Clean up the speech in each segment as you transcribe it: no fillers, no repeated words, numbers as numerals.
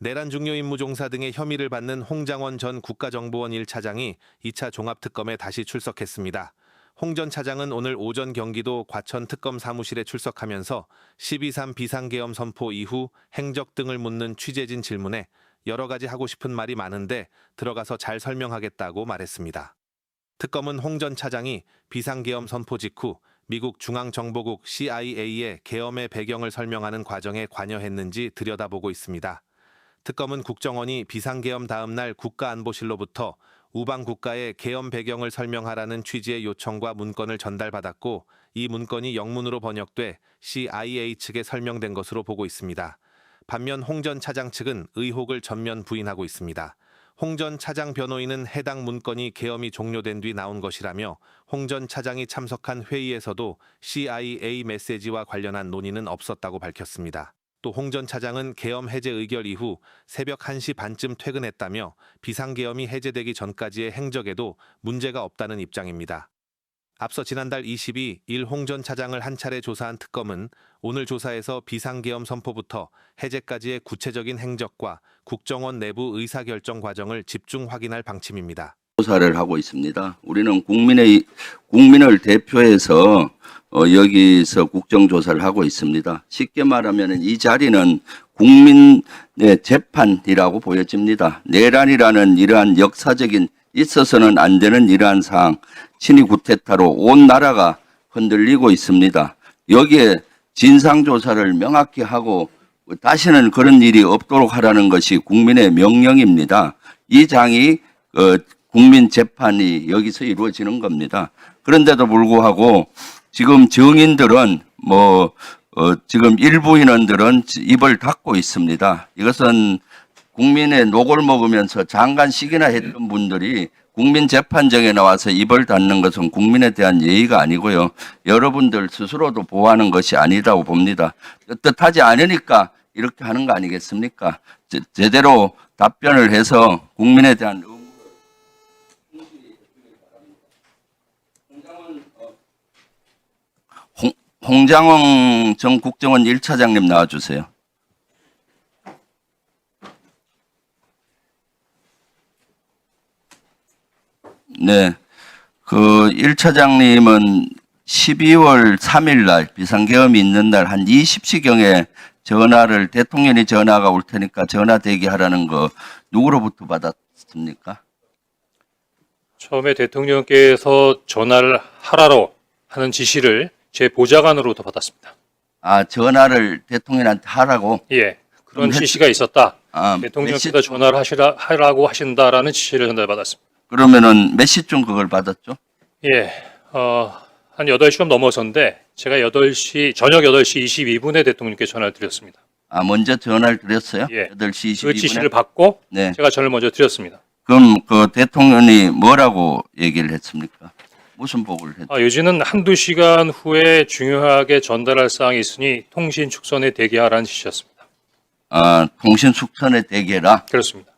내란 중요 임무 종사 등의 혐의를 받는 홍장원 전 국가정보원 1차장이 2차 종합특검에 다시 출석했습니다. 홍 전 차장은 오늘 오전 경기도 과천 특검 사무실에 출석하면서 12.3 비상계엄 선포 이후 행적 등을 묻는 취재진 질문에 여러 가지 하고 싶은 말이 많은데 들어가서 잘 설명하겠다고 말했습니다. 특검은 홍 전 차장이 비상계엄 선포 직후 미국 중앙정보국 CIA의 계엄의 배경을 설명하는 과정에 관여했는지 들여다보고 있습니다. 특검은 국정원이 비상계엄 다음 날 국가안보실로부터 우방 국가의 계엄 배경을 설명하라는 취지의 요청과 문건을 전달받았고 이 문건이 영문으로 번역돼 CIA 측에 설명된 것으로 보고 있습니다. 반면 홍 전 차장 측은 의혹을 전면 부인하고 있습니다. 홍 전 차장 변호인은 해당 문건이 계엄이 종료된 뒤 나온 것이라며 홍 전 차장이 참석한 회의에서도 CIA 메시지와 관련한 논의는 없었다고 밝혔습니다. 또 홍 전 차장은 계엄 해제 의결 이후 새벽 1시 반쯤 퇴근했다며 비상계엄이 해제되기 전까지의 행적에도 문제가 없다는 입장입니다. 앞서 지난달 22일 홍 전 차장을 한 차례 조사한 특검은 오늘 조사에서 비상계엄 선포부터 해제까지의 구체적인 행적과 국정원 내부 의사결정 과정을 집중 확인할 방침입니다. 조사를 하고 있습니다. 우리는 국민을 대표해서 여기서 국정조사를 하고 있습니다. 쉽게 말하면 이 자리는 국민의 재판이라고 보여집니다. 내란이라는 이러한 역사적인 있어서는 안 되는 이러한 사항, 친위 구태타로 온 나라가 흔들리고 있습니다. 여기에 진상조사를 명확히 하고 다시는 그런 일이 없도록 하라는 것이 국민의 명령입니다. 이 장이 국민 재판이 여기서 이루어지는 겁니다. 그런데도 불구하고 지금 증인들은 지금 일부 인원들은 입을 닫고 있습니다. 이것은 국민의 녹을 먹으면서 장관식이나 했던 분들이 국민 재판정에 나와서 입을 닫는 것은 국민에 대한 예의가 아니고요. 여러분들 스스로도 보호하는 것이 아니라고 봅니다. 뜻하지 않으니까 이렇게 하는 거 아니겠습니까? 제대로 답변을 해서 국민에 대한 홍장원 전 국정원 1차장님 나와주세요. 네, 그 1차장님은 12월 3일 날 비상계엄이 있는 날 한 20시경에 전화를 대통령이 전화가 올 테니까 전화 대기하라는 거 누구로부터 받았습니까? 처음에 대통령께서 전화를 하라고 하는 지시를 제 보좌관으로부터 받았습니다. 아, 전화를 대통령한테 하라고? 예, 그런 지시가 있었다. 아, 대통령께서 전화를 하라고 하신다라는 지시를 전달받았습니다. 그러면은 몇 시쯤 그걸 받았죠? 예, 한 8시 좀 넘어서인데 제가 저녁 8시 22분에 대통령께 전화를 드렸습니다. 아, 먼저 전화를 드렸어요? 예, 8시 22분에? 그 지시를 받고 네. 제가 전화를 먼저 드렸습니다. 그럼 그 대통령이 뭐라고 얘기를 했습니까? 무슨 보고를 했죠? 요지는 한두 시간 후에 중요하게 전달할 사항이 있으니 통신 축선에 대기하라는 지시였습니다. 아, 통신 숙선에 대기해라. 그렇습니다.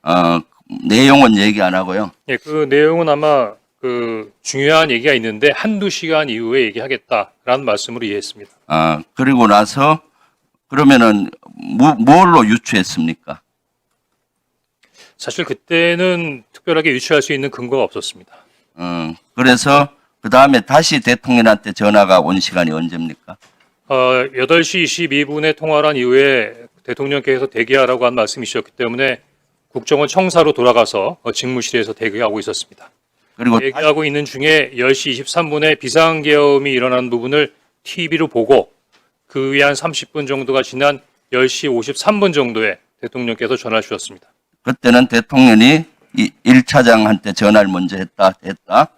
내용은 얘기 안 하고요. 예, 그 내용은 아마 그 중요한 얘기가 있는데 한두 시간 이후에 얘기하겠다라는 말씀으로 이해했습니다. 아, 그리고 나서 그러면은 뭘로 유추했습니까? 사실 그때는 특별하게 유추할 수 있는 근거가 없었습니다. 그래서 그 다음에 다시 대통령한테 전화가 온 시간이 언제입니까? 8시 22분에 통화를 한 이후에 대통령께서 대기하라고 한 말씀이셨기 때문에 국정원 청사로 돌아가서 직무실에서 대기하고 있었습니다. 그리고 대기하고 있는 중에 10시 23분에 비상계엄이 일어난 부분을 TV로 보고 그 위에 한 30분 정도가 지난 10시 53분 정도에 대통령께서 전화를 주셨습니다. 그때는 대통령이 1차장한테 전화를 먼저 했다?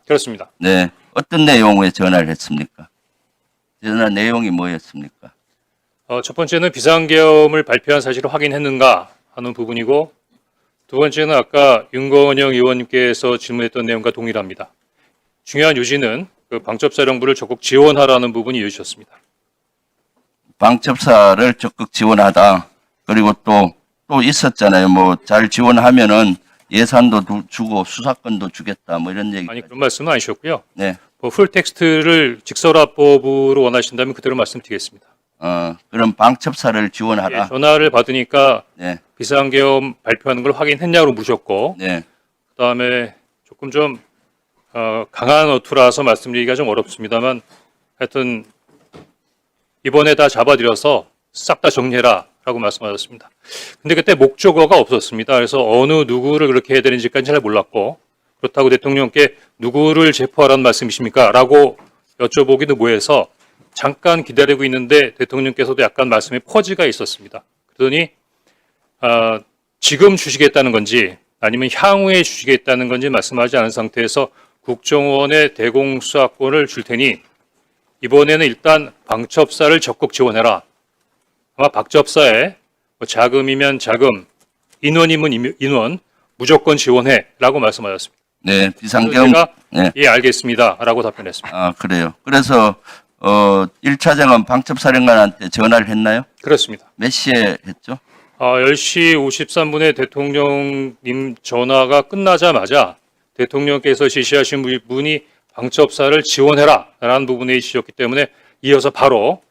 그렇습니다. 네. 어떤 내용의 전화를 했습니까? 전화 내용이 뭐였습니까? 첫 번째는 비상계엄을 발표한 사실을 확인했는가 하는 부분이고 두 번째는 아까 윤건영 의원님께서 질문했던 내용과 동일합니다. 중요한 요지는 그 방첩사령부를 적극 지원하라는 부분이 이어졌습니다. 방첩사를 적극 지원하다. 그리고 또 있었잖아요. 뭐 잘 지원하면은 예산도 주고 수사권도 주겠다. 뭐 이런 얘기. 아니 그런 말씀은 아니셨고요. 네. 풀 텍스트를 직설화법으로 원하신다면 그대로 말씀드리겠습니다. 그럼 방첩사를 예, 지원하라. 전화를 받으니까 네, 비상계엄 발표하는 걸 확인했냐고 물으셨고, 네, 그다음에 조금 좀 강한 어투라서 말씀드리기가 좀 어렵습니다만, 하여튼 이번에 다 잡아들여서 싹 다 정리해라라고 말씀하셨습니다. 근데 그때 목적어가 없었습니다. 그래서 어느 누구를 그렇게 해야 되는지까지 잘 몰랐고, 그렇다고 대통령께 누구를 체포하라는 말씀이십니까? 라고 여쭤보기도 뭐해서 잠깐 기다리고 있는데 대통령께서도 약간 말씀에 퍼지가 있었습니다. 그러더니 지금 주시겠다는 건지 아니면 향후에 주시겠다는 건지 말씀하지 않은 상태에서 국정원의 대공수사권을 줄 테니 이번에는 일단 방첩사를 적극 지원해라. 아마 방첩사에 뭐 자금이면 자금, 인원이면 인원 무조건 지원해라고 말씀하셨습니다. 네, 그래서 비상계엄. 제가 네. 예 알겠습니다라고 답변했습니다. 아, 그래요. 그래서 1차장은 방첩사령관한테 전화를 했나요? 그렇습니다. 몇 시에 했죠? 10시 53분에 대통령님 전화가 끝나자마자 대통령께서 지시하신 분이 방첩사를 지원해라라는 부분에 있으셨기 때문에 이어서 바로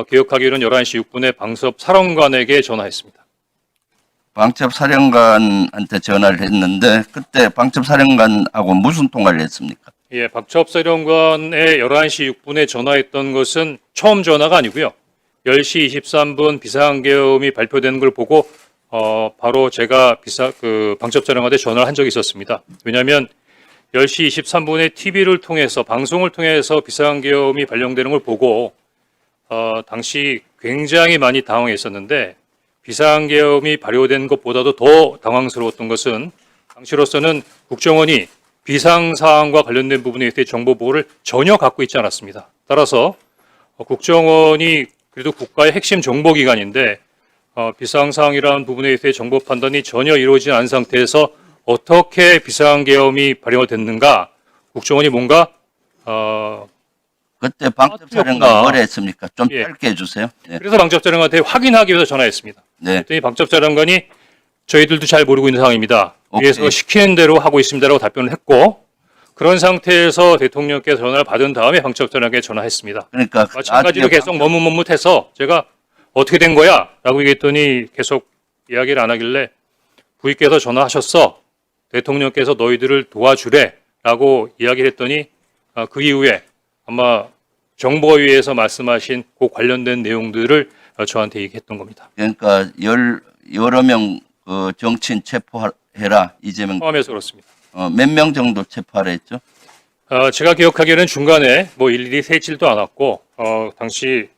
기억하기로는 11시 6분에 방첩사령관에게 전화했습니다. 방첩사령관한테 전화를 했는데 그때 방첩사령관하고 무슨 통화를 했습니까? 예, 방첩사령관에 11시 6분에 전화했던 것은 처음 전화가 아니고요. 10시 23분 비상계엄이 발표되는 걸 보고 바로 제가 방첩사령관한테 전화를 한 적이 있었습니다. 왜냐하면 10시 23분에 TV를 통해서 방송을 통해서 비상계엄이 발령되는 걸 보고 당시 굉장히 많이 당황했었는데 비상계엄이 발효된 것보다도 더 당황스러웠던 것은 당시로서는 국정원이 비상사항과 관련된 부분에 대해 정보 보호를 전혀 갖고 있지 않았습니다. 따라서 국정원이 그래도 국가의 핵심 정보기관인데 비상사항이라는 부분에 대해 정보 판단이 전혀 이루어지지 않은 상태에서 어떻게 비상계엄이 발효가 됐는가 국정원이 뭔가 그때 방첩사령관 그렇구나. 뭐라 했습니까? 좀 예. 짧게 해주세요. 네. 그래서 방첩사령관한테 확인하기 위해서 전화했습니다. 네. 그랬더니 방첩사령관이 저희들도 잘 모르고 있는 상황입니다. 오케이. 위에서 시키는 대로 하고 있습니다라고 답변을 했고 그런 상태에서 대통령께서 전화를 받은 다음에 방첩사령관에게 전화했습니다. 그러니까 마찬가지로 나중에 계속 머뭇머뭇해서 제가 어떻게 된 거야? 라고 얘기했더니 계속 이야기를 안 하길래 부위께서 전화하셨어. 대통령께서 너희들을 도와주래. 라고 이야기를 했더니 그 이후에 아마 정보위에서 말씀하신 그 관련된 내용들을 저한테 얘기했던 겁니다. 그러니까 여러 명 정치인 체포해라 이재명 포함해서 그렇습니다. 몇 명 정도 체포하라 했죠? 제가 기억하기에는 중간에 뭐 일일이 세지도 않았고 당시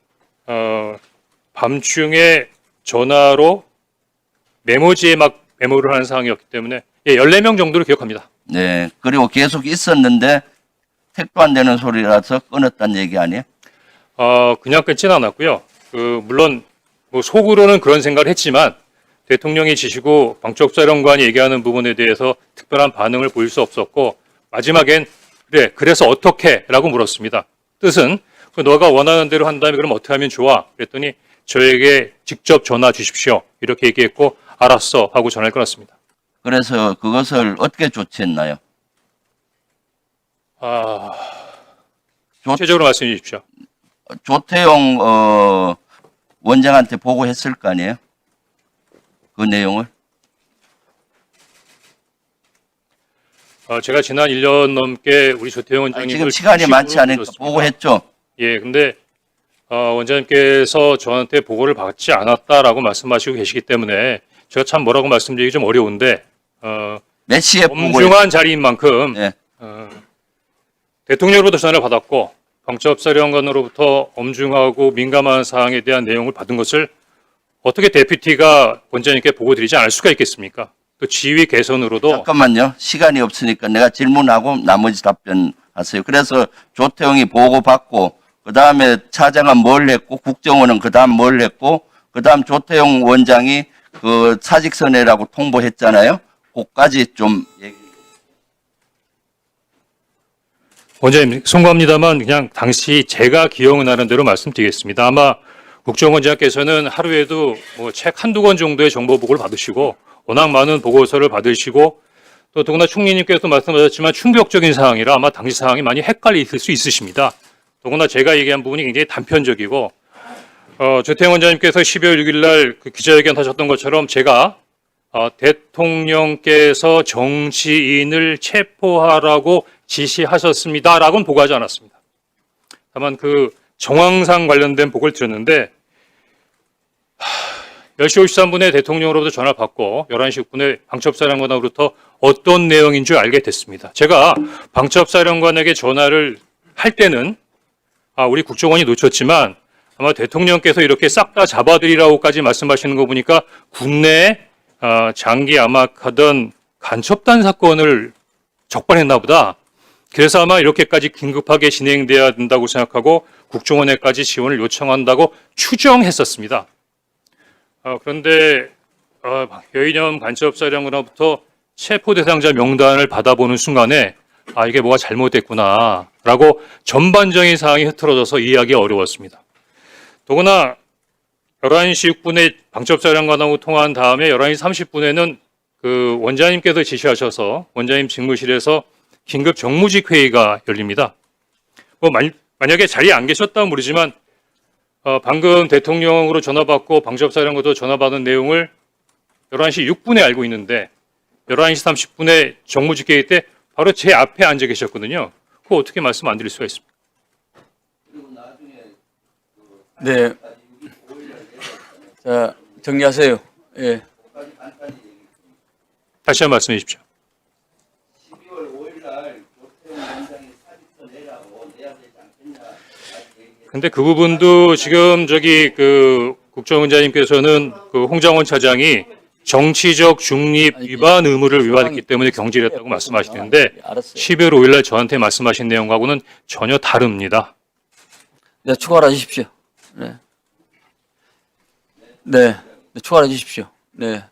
밤중에 전화로 메모지에 막 메모를 하는 상황이었기 때문에 14명 정도로 기억합니다. 네. 그리고 계속 있었는데 택도 안 되는 소리라서 끊었다는 얘기 아니에요? 그냥 끊지는 않았고요. 물론 뭐 속으로는 그런 생각을 했지만 대통령이 지시고 방첩사령관이 얘기하는 부분에 대해서 특별한 반응을 보일 수 없었고 마지막엔 그래서 어떻게? 라고 물었습니다. 뜻은 너가 원하는 대로 한다면 그럼 어떻게 하면 좋아? 그랬더니 저에게 직접 전화 주십시오. 이렇게 얘기했고 알았어 하고 전화를 끊었습니다. 그래서 그것을 어떻게 조치했나요? 구체적으로 말씀해 주십시오. 조태용 원장한테 보고했을 거 아니에요? 그 내용을? 제가 지난 1년 넘게 우리 조태용 아니, 원장님을 지금 시간이 많지 않으니까 들었습니다. 보고했죠? 예, 근데 원장님께서 저한테 보고를 받지 않았다라고 말씀하시고 계시기 때문에 제가 참 뭐라고 말씀드리기 좀 어려운데 몇 시에 보고했죠? 엄중한 자리인 만큼 네. 대통령으로부터 전화를 받았고 방첩사령관으로부터 엄중하고 민감한 사항에 대한 내용을 받은 것을 어떻게 데피티가 원장님께 보고드리지 않을 수가 있겠습니까? 또 지휘 개선으로도 잠깐만요. 시간이 없으니까 내가 질문하고 나머지 답변하세요. 그래서 조태용이 보고받고 그다음에 차장은 뭘 했고 국정원은 그다음 뭘 했고 그다음 조태용 원장이 그 사직선회라고 통보했잖아요. 그까지 좀 얘기. 원장님 송구합니다만 그냥 당시 제가 기억나는 대로 말씀드리겠습니다. 아마 국정원장께서는 하루에도 뭐 책 한두 권 정도의 정보 보고를 받으시고 워낙 많은 보고서를 받으시고 또 더구나 총리님께서도 말씀하셨지만 충격적인 사항이라 아마 당시 상황이 많이 헷갈릴 수 있으십니다. 더구나 제가 얘기한 부분이 굉장히 단편적이고 조태영 원장님께서 12월 6일 날 그 기자회견 하셨던 것처럼 제가 대통령께서 정치인을 체포하라고 지시하셨습니다라고는 보고하지 않았습니다. 다만 그 정황상 관련된 보고를 드렸는데 10시 53분에 대통령으로부터 전화를 받고 11시 6분에 방첩사령관으로부터 어떤 내용인 줄 알게 됐습니다. 제가 방첩사령관에게 전화를 할 때는 우리 국정원이 놓쳤지만 아마 대통령께서 이렇게 싹 다 잡아드리라고까지 말씀하시는 거 보니까 국내에 장기 암약하던 간첩단 사건을 적발했나 보다. 그래서 아마 이렇게까지 긴급하게 진행돼야 된다고 생각하고 국정원에까지 지원을 요청한다고 추정했었습니다. 그런데 여인영 간첩사령관으로부터 체포 대상자 명단을 받아보는 순간에 이게 뭐가 잘못됐구나라고 전반적인 사항이 흐트러져서 이해하기 어려웠습니다. 더구나 11시 6분에 방첩사령관하고 통화한 다음에 11시 30분에는 그 원장님께서 지시하셔서 원장님 직무실에서 긴급 정무직 회의가 열립니다. 만약에 자리에 안 계셨다면 모르지만 방금 대통령으로 전화받고 방첩사령관도 전화받은 내용을 11시 6분에 알고 있는데 11시 30분에 정무직 회의 때 바로 제 앞에 앉아 계셨거든요. 그거 어떻게 말씀 안 드릴 수가 있습니까? 네. 자, 정리하세요. 예. 다시 한번 말씀해 주십시오. 12월 5일 날 조태용 원장이 사직서 내라고 내야 되지 않겠냐. 근데 그 부분도 지금 그 국정원장님께서는 그 홍장원 차장이 정치적 중립 위반 의무를 위반했기 때문에 경질을 했다고 말씀하시는데 알았어요. 12월 5일 날 저한테 말씀하신 내용하고는 전혀 다릅니다. 네, 추가를 해주십시오. 네. 네, 추가를 해주십시오. 네.